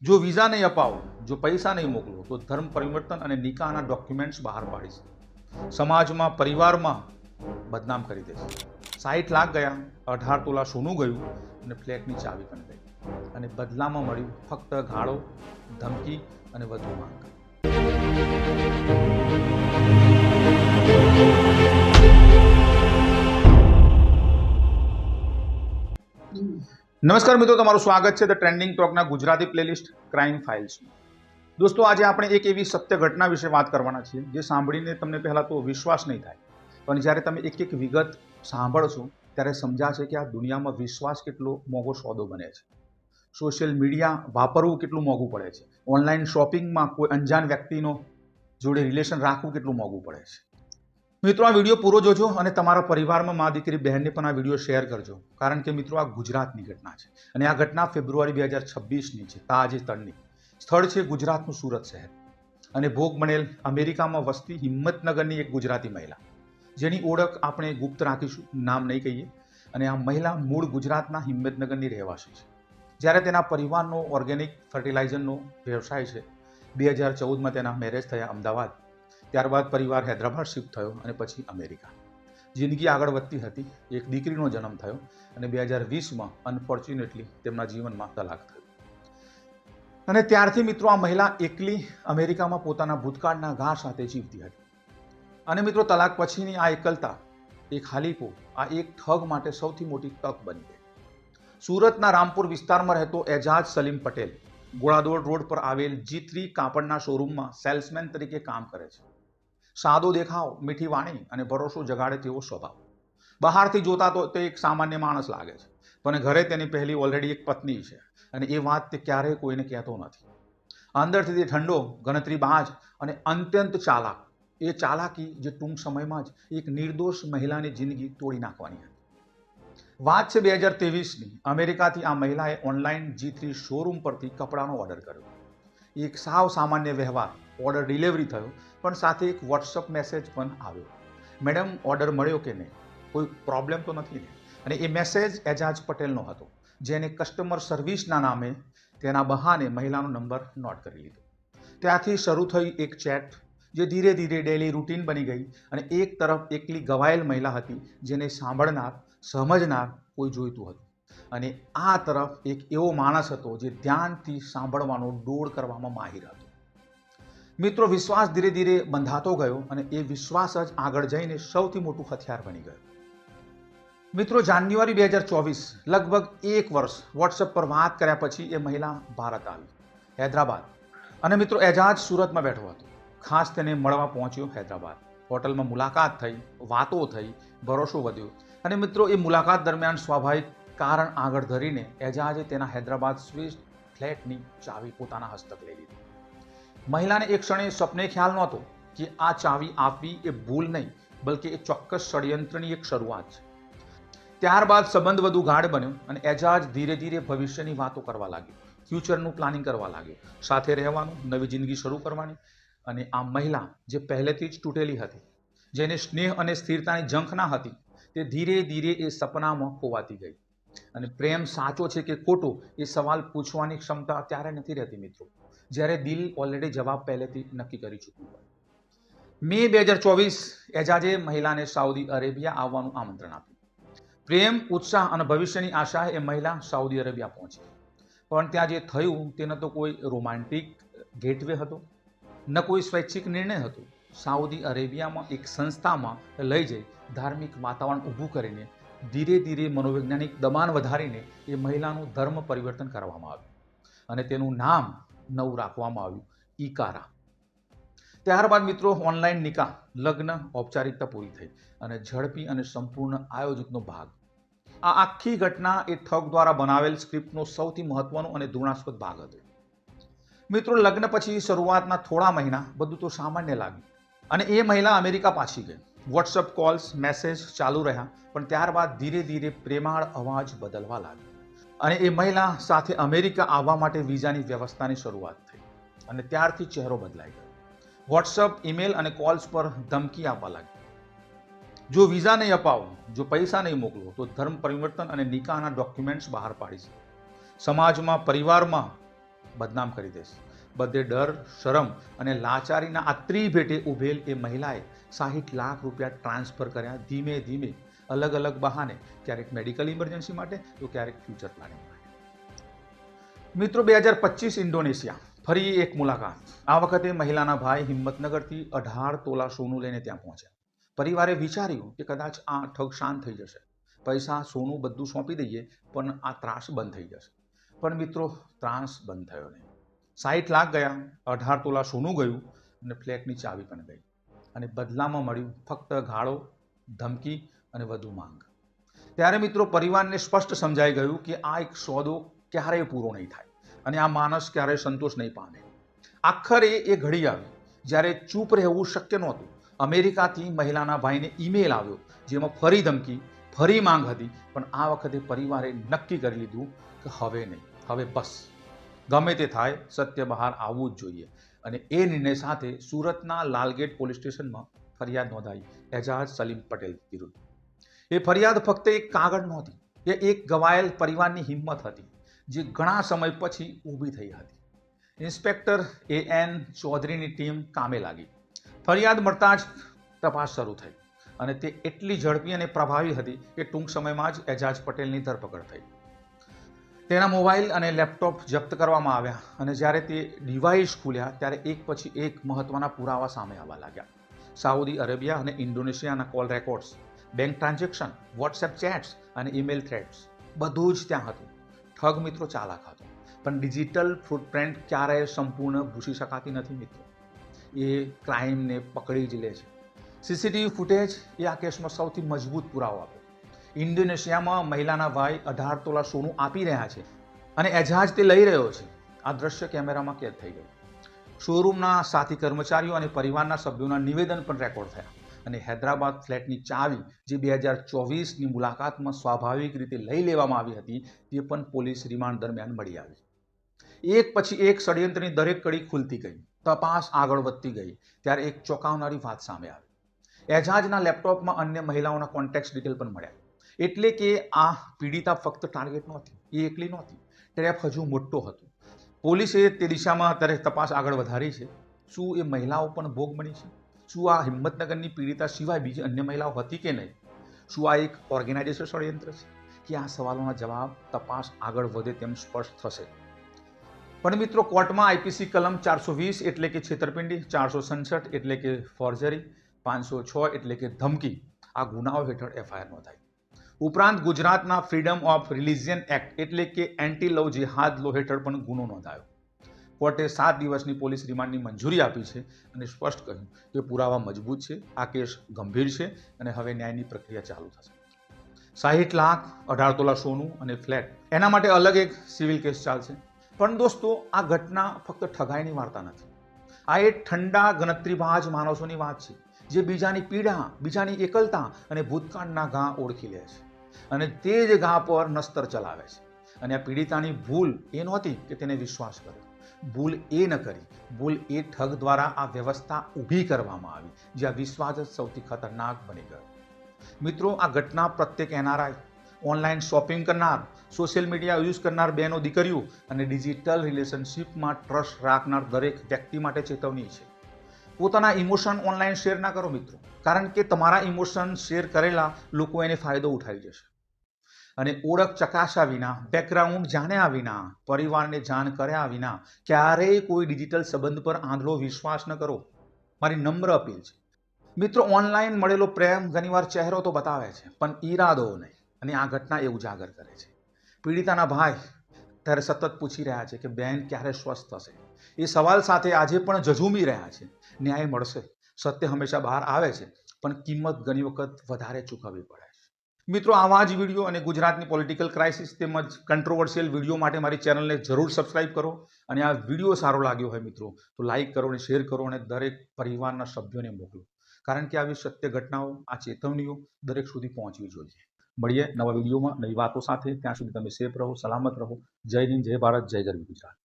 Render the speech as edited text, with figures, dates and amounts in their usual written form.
જો વિઝા નહીં અપાવો, જો પૈસા નહીં મોકલો તો ધર્મ પરિવર્તન અને નિકાહના ડોક્યુમેન્ટ્સ બહાર પાડીશ. સમાજમાં, પરિવારમાં બદનામ કરી દેશે. 60 લાખ ગયા, 18 તોલા સોનું ગયું અને ફ્લેટની ચાવી પણ ગઈ. અને બદલામાં મળ્યું ફક્ત ગાળો, ધમકી અને વધુ માંગ. નમસ્કાર મિત્રો, તમારું સ્વાગત છે ધ ટ્રેન્ડિંગ ટોકના ગુજરાતી પ્લેલિસ્ટ ક્રાઇમ ફાઇલ્સમાં. દોસ્તો, આજે આપણે એક એવી સત્ય ઘટના વિશે વાત કરવાના છીએ જે સાંભળીને તમને પહેલાં તો વિશ્વાસ નહીં થાય, પણ જ્યારે તમે એક એક વિગત સાંભળશો ત્યારે સમજાશે કે આ દુનિયામાં વિશ્વાસ કેટલો મોંઘો સોદો બને છે. સોશિયલ મીડિયા વાપરવું કેટલું મોંઘું પડે છે. ઓનલાઈન શોપિંગમાં કોઈ અંજાન વ્યક્તિનો જોડે રિલેશન રાખવું કેટલું મોંઘું પડે છે. મિત્રો, આ વિડીયો પૂરો જોજો અને તમારા પરિવારમાં મા દીકરી બહેનને પણ આ વિડીયો શેર કરજો, કારણ કે મિત્રો, આ ગુજરાતની ઘટના છે અને આ ઘટના ફેબ્રુઆરી 2026ની છે. તાજેતરની સ્થળ છે ગુજરાતનું સુરત શહેર અને ભોગ બનેલ અમેરિકામાં વસતી હિંમતનગરની એક ગુજરાતી મહિલા, જેની ઓળખ આપણે ગુપ્ત રાખીશું, નામ નહીં કહીએ. અને આ મહિલા મૂળ ગુજરાતના હિંમતનગરની રહેવાસી છે. જ્યારે તેના પરિવારનો ઓર્ગેનિક ફર્ટિલાઇઝરનો વ્યવસાય છે. 2014માં તેના મેરેજ થયા અમદાવાદ. ત્યારબાદ પરિવાર હૈદરાબાદ શિફ્ટ થયો અને પછી અમેરિકા. જિંદગી આગળ વધતી હતી. એક દીકરીનો જન્મ થયો અને 2020માં અનફોર્ચ્યુનેટલી તેમના જીવનમાં તલાક થયો. અને ત્યારથી મિત્રો, આ મહિલા એકલી અમેરિકામાં પોતાના ભૂતકાળના ઘા સાથે જીવતી હતી. અને મિત્રો, તલાક પછીની આ એકલતા, એક ખાલીપો, આ એક ઠગ માટે સૌથી મોટી તક બની ગઈ. સુરતના રામપુર વિસ્તારમાં રહેતો એજાજ સલીમ પટેલ ગોળાદોડ રોડ પર આવેલ G3 કાપડના શોરૂમમાં સેલ્સમેન તરીકે કામ કરે છે. સાદો દેખાવ, મીઠી વાણી અને ભરોસો જગાડે તેવો સ્વભાવ. બહારથી જોતા તો તે એક સામાન્ય માણસ લાગે છે, પણ ઘરે તેની પહેલી ઓલરેડી એક પત્ની છે અને એ વાત તે ક્યારેય કોઈને કહેતો નથી. અંદરથી તે ઠંડો, ગણતરીબાજ અને અત્યંત ચાલાક. એ ચાલાકી જે ટૂંક સમયમાં જ એક નિર્દોષ મહિલાની જિંદગી તોડી નાખવાની હતી. વાત છે 2023ની. અમેરિકાથી આ મહિલાએ ઓનલાઈન G3 શોરૂમ પરથી કપડાનો ઓર્ડર કર્યો. એક સાવ સામાન્ય વ્યવહાર, ઓર્ડર ડિલિવરી થયો, પણ સાથે એક વોટ્સઅપ મેસેજ પણ આવ્યો. મેડમ, ઓર્ડર મળ્યો કે નહીં? કોઈ પ્રોબ્લેમ તો નથી ને? અને એ મેસેજ એજાજ પટેલનો હતો, જેને કસ્ટમર સર્વિસના નામે તેના બહાને મહિલાનો નંબર નોટ કરી લીધો. ત્યાંથી શરૂ થઈ એક ચેટ, જે ધીરે ધીરે ડેલી રૂટીન બની ગઈ. અને એક તરફ એકલી ગવાયેલ મહિલા હતી, જેને સાંભળનાર, સમજનાર કોઈ જોઈતું હતું, અને આ તરફ એક એવો માણસ હતો જે ધ્યાનથી સાંભળવાનો ડોળ કરવામાં માહિર હતો. મિત્રો, વિશ્વાસ ધીરે ધીરે બંધાતો ગયો અને એ વિશ્વાસ જ આગળ જઈને સૌથી મોટું હથિયાર બની ગયો. મિત્રો, જાન્યુઆરી 2024, લગભગ એક વર્ષ વોટ્સએપ પર વાત કર્યા પછી એ મહિલા ભારત આવી, હૈદરાબાદ. અને મિત્રો, એજાજ સુરતમાં બેઠો હતો. ખાસ તેને મળવા પહોંચ્યો હૈદરાબાદ. હોટલમાં મુલાકાત થઈ, વાતો થઈ, ભરોસો વધ્યો. અને મિત્રો, એ મુલાકાત દરમિયાન સ્વાભાવિક કારણ આગળ ધરીને એજાજે તેના હૈદરાબાદ સ્વિસ ફ્લેટની ચાવી પોતાના હસ્તક લઈ લીધી. મહિલાને એક ક્ષણે સપને ખ્યાલ નહોતો કે આ ચાવી આપવી એ ભૂલ નહીં, બલ્કિ એ ચોક્કસ ષડયંત્રની એક શરૂઆત છે. ત્યારબાદ સંબંધ વધુ ગાઢ બન્યો અને એજાજ ધીરે ધીરે ભવિષ્યની વાતો કરવા લાગ્યો, ફ્યુચરનું પ્લાનિંગ કરવા લાગ્યો, સાથે રહેવાનું, નવી જિંદગી શરૂ કરવાની. અને આ મહિલા જે પહેલેથી જ તૂટેલી હતી, જેને સ્નેહ અને સ્થિરતાની ઝંખ ના હતી, તે ધીરે ધીરે એ સપનામાં ખોવાતી ગઈ. અને પ્રેમ સાચો છે કે ખોટો, એ સવાલ પૂછવાની ક્ષમતા ત્યારે નથી રહેતી મિત્રો, જ્યારે દિલ ઓલરેડી જવાબ પહેલેથી નક્કી કરી ચૂક્યું હોય. મે 2024, એજાજે મહિલાને સાઉદી અરેબિયા આવવાનું આમંત્રણ આપ્યું. પ્રેમ, ઉત્સાહ અને ભવિષ્યની આશાએ એ મહિલા સાઉદી અરેબિયા પહોંચી. પણ ત્યાં જે થયું તે ન તો કોઈ રોમાન્ટિક ગેટવે હતો, ન કોઈ સ્વૈચ્છિક નિર્ણય હતો. સાઉદી અરેબિયામાં એક સંસ્થામાં લઈ જઈ ધાર્મિક વાતાવરણ ઊભું કરીને ધીરે ધીરે મનોવૈજ્ઞાનિક દબાણ વધારીને એ મહિલાનું ધર્મ પરિવર્તન કરવામાં આવ્યું અને તેનું નામ નવું રાખવામાં આવ્યું, ઈકારા. ત્યારબાદ મિત્રો, ઓનલાઈન નિકાહ, લગ્ન, ઔપચારિકતા પૂરી થઈ અને ઝડપી અને સંપૂર્ણ આયોજિતનો ભાગ. આ આખી ઘટના એ ઠગ દ્વારા બનાવેલ સ્ક્રિપ્ટનો સૌથી મહત્વનો અને ધૃણાસ્પદ ભાગ હતો. મિત્રો, લગ્ન પછી શરૂઆતના થોડા મહિના બધું તો સામાન્ય લાગ્યું અને એ મહિલા અમેરિકા પાછી ગઈ. વોટ્સઅપ કોલ્સ, મેસેજ ચાલુ રહ્યા, પણ ત્યારબાદ ધીરે ધીરે પ્રેમાળ અવાજ બદલવા લાગ્યો અને એ મહિલા સાથે અમેરિકા આવવા માટે વિઝાની વ્યવસ્થાની શરૂઆત થઈ. અને ત્યારથી ચહેરો બદલાઈ ગયો. વોટ્સઅપ, ઈમેલ અને કોલ્સ પર ધમકી આપવા લાગી. જો વિઝા નહીં અપાવો, જો પૈસા નહીં મોકલો તો ધર્મ પરિવર્તન અને નિકાહના ડોક્યુમેન્ટ્સ બહાર પાડીશ. સમાજમાં, પરિવારમાં બદનામ કરી દેશે. બધે ડર, શરમ અને લાચારીના આ ત્રિભેટે ઉભેલ એ મહિલાએ 60 લાખ રૂપિયા ટ્રાન્સફર કર્યા ધીમે ધીમે, અલગ અલગ બહાને, ક્યારેક મેડિકલ ઇમરજન્સી માટે તો ક્યારેક ફ્યુચર પ્લાનિંગ માટે. મિત્રો 2025 ઇન્ડોનેશિયા ફરી એક મુલાકાત. આ વખતે મહિલાના ભાઈ હિંમતનગરથી 18 તોલા સોનું લઈને ત્યાં પહોંચ્યા. પરિવારે વિચાર્યું કે કદાચ આ ઠગ શાંત થઈ જશે, પૈસા સોનું બધું સોંપી દઈએ પણ આ ત્રાસ બંધ થઈ જશે. પણ મિત્રો ત્રાસ બંધ થયો નહીં. 60 લાખ ગયા, 18 તોલા સોનું ગયું અને ફ્લેટની ચાવી પણ ગઈ. અને બદલામાં મળ્યું ફક્ત ગાળો, ધમકી અને વધુ માંગ. ત્યારે મિત્રો પરિવારને સ્પષ્ટ સમજાઈ ગયું કે આ એક સોદો ક્યારેય પૂરો નહીં થાય અને આ માણસ ક્યારેય સંતોષ નહીં પામે. આખરે એ ઘડી આવી જ્યારે ચૂપ રહેવું શક્ય નહોતું. અમેરિકાથી મહિલાના ભાઈને ઈમેલ આવ્યો જેમાં ફરી ધમકી, ફરી માંગ હતી. પણ આ વખતે પરિવારે નક્કી કરી લીધું કે હવે નહીં, હવે બસ, ગમે તે થાય સત્ય બહાર આવવું જ જોઈએ. અને એ નિર્ણય સાથે સુરતના લાલગેટ પોલીસ સ્ટેશનમાં ફરિયાદ નોંધાઈ એજાજ સલીમ પટેલ વિરુદ્ધ. એ ફરિયાદ ફક્ત એક કાગળ નહોતી, એ એક ગવાયેલ પરિવારની હિંમત હતી જે ઘણા સમય પછી ઊભી થઈ હતી. ઇન્સ્પેક્ટર AN ચૌધરીની ટીમ કામે લાગી. ફરિયાદ મળતા જ તપાસ શરૂ થઈ અને તે એટલી ઝડપી અને પ્રભાવી હતી કે ટૂંક સમયમાં જ એજાજ પટેલની ધરપકડ થઈ. તેના મોબાઈલ અને લેપટોપ જપ્ત કરવામાં આવ્યા અને જ્યારે તે ડિવાઇસ ખુલ્યા ત્યારે એક પછી એક મહત્વના પુરાવા સામે આવવા લાગ્યા. સાઉદી અરેબિયા અને ઇન્ડોનેશિયાના call records, bank transaction, WhatsApp chats અને ઈમેલ થ્રેડ્સ બધું જ ત્યાં હતું. ઠગ મિત્રો ચાલાક હતો, પણ ડિજિટલ ફૂટપ્રિન્ટ ક્યારેય સંપૂર્ણ ભૂસી શકાતી નથી મિત્રો. એ ક્રાઇમને પકડી જ લે છે. CCTV ફૂટેજ એ આ કેસમાં સૌથી મજબૂત પુરાવો આપ્યો. ઇન્ડોનેશિયામાં મહિલાના ભાઈ 18 તોલા સોનું આપી રહ્યા છે અને એજાજ તે લઈ રહ્યો છે. આ દ્રશ્ય કેમેરામાં કેદ થઈ ગયું. શોરૂમના સાથી કર્મચારીઓ અને પરિવારના સભ્યોના નિવેદન પણ રેકોર્ડ થયા. અને હૈદરાબાદ ફ્લેટની ચાવી જે 2024ની મુલાકાતમાં સ્વાભાવિક રીતે લઈ લેવામાં આવી હતી તે પણ પોલીસ રિમાન્ડ દરમિયાન મળી આવી. એક પછી એક ષડયંત્રની દરેક કડી ખુલતી ગઈ, તપાસ આગળ વધતી ગઈ. ત્યારે એક ચોંકાવનારી વાત સામે આવી. એજાજના લેપટોપમાં અન્ય મહિલાઓના કોન્ટેક્ટ ડિટેલ પણ મળ્યા. એટલે કે આ પીડિતા ફક્ત ટાર્ગેટ નહોતી, એ એકલી નહોતી. ટ્રેપ હજુ મોટો હતો. પોલીસે તે દિશામાં અત્યારે તપાસ આગળ વધારી છે. શું એ મહિલાઓ પણ ભોગ બની છે? શું આ હિંમતનગરની પીડિતા સિવાય બીજી અન્ય મહિલાઓ હતી કે નહીં? શું આ એક ઓર્ગેનાઇઝેશન ષડયંત્ર છે કે આ સવાલોના જવાબ તપાસ આગળ વધે તેમ સ્પષ્ટ થશે. પણ મિત્રો કોર્ટમાં IPC કલમ 420 એટલે કે છેતરપિંડી, 467 એટલે કે ફોર્જરી, 506 એટલે કે ધમકી આ ગુનાઓ હેઠળ FIR નોંધાઈ. ઉપરાંત ગુજરાતના ફ્રીડમ ઓફ રિલિજિયન એક્ટ એટલે કે એન્ટી લવ જેહાદ લો હેઠળ પણ ગુનો નોંધાયો. કોર્ટે 7 દિવસની પોલીસ રિમાન્ડની મંજૂરી આપી છે અને સ્પષ્ટ કહ્યું કે પુરાવા મજબૂત છે, આ કેસ ગંભીર છે અને હવે ન્યાયની પ્રક્રિયા ચાલુ થશે. 60 લાખ, 18 તોલા સોનું અને ફ્લેટ, એના માટે અલગ એક સિવિલ કેસ ચાલશે. પણ દોસ્તો આ ઘટના ફક્ત ઠગાઈની વાર્તા નથી. આ એક ઠંડા ગણતરીબાજ માણસોની વાત છે જે બીજાની પીડા, બીજાની એકલતા અને ભૂતકાળના ઘા ઓળખી લે છે અને તે જ ઘા પર નસ્તર ચલાવે છે. અને આ પીડિતાની ભૂલ એ નહોતી કે તેને વિશ્વાસ કર્યો, ભૂલ એ ન કરી, ભૂલ એ ઠગ દ્વારા આ વ્યવસ્થા ઊભી કરવામાં આવી જ્યાં વિશ્વાસ જ સૌથી ખતરનાક બની ગયો. મિત્રો આ ઘટના પ્રત્યેક NRI, ઓનલાઈન શોપિંગ કરનાર, સોશિયલ મીડિયા યુઝ કરનાર બહેનો, દીકરીઓ અને ડિજિટલ રિલેશનશિપમાં ટ્રસ્ટ રાખનાર દરેક વ્યક્તિ માટે ચેતવણી છે. પોતાના ઇમોશન ઓનલાઈન શેર ના કરો મિત્રો, કારણ કે તમારા ઇમોશન શેર કરેલા લોકો એને ફાયદો ઉઠાવી જશે. અને ઓળખ ચકાસ્યા વિના, બેકગ્રાઉન્ડ જાણ્યા વિના, પરિવારને જાણ કર્યા વિના ક્યારેય કોઈ ડિજિટલ સંબંધ પર આંધળો વિશ્વાસ ન કરો. મારી નમ્ર અપીલ છે. મિત્રો ઓનલાઈન મળેલો પ્રેમ ઘણીવાર ચહેરો તો બતાવે છે પણ ઈરાદો નહીં, અને આ ઘટના એ ઉજાગર કરે છે. પીડિતાના ભાઈ ત્યારે સતત પૂછી રહ્યા છે કે બેન ક્યારે સ્વસ્થ થશે. એ સવાલ સાથે આજે પણ ઝઝૂમી રહ્યા છે. ન્યાય મળશે, સત્ય હંમેશા બહાર આવે છે, પણ કિંમત ઘણી વખત વધારે ચૂકવવી પડે છે. મિત્રો આવા જ વિડીયો અને ગુજરાતની પોલિટિકલ ક્રાઇસિસ તેમજ કંટ્રોવર્શિયલ વિડીયો માટે મારી ચેનલને જરૂર સબસ્ક્રાઇબ કરો. અને આ વિડીયો સારો લાગ્યો હોય મિત્રો તો લાઇક કરો અને શેર કરો અને દરેક પરિવારના સભ્યોને મોકલો, કારણ કે આવી સત્ય ઘટનાઓ, આ ચેતવણીઓ દરેક સુધી પહોંચવી જોઈએ. મળીએ નવા વિડીયોમાં નવી વાતો સાથે. ત્યાં સુધી તમે સેફ રહો, સલામત રહો. જય હિન્દ, જય ભારત, જય ગરવી ગુજરાત.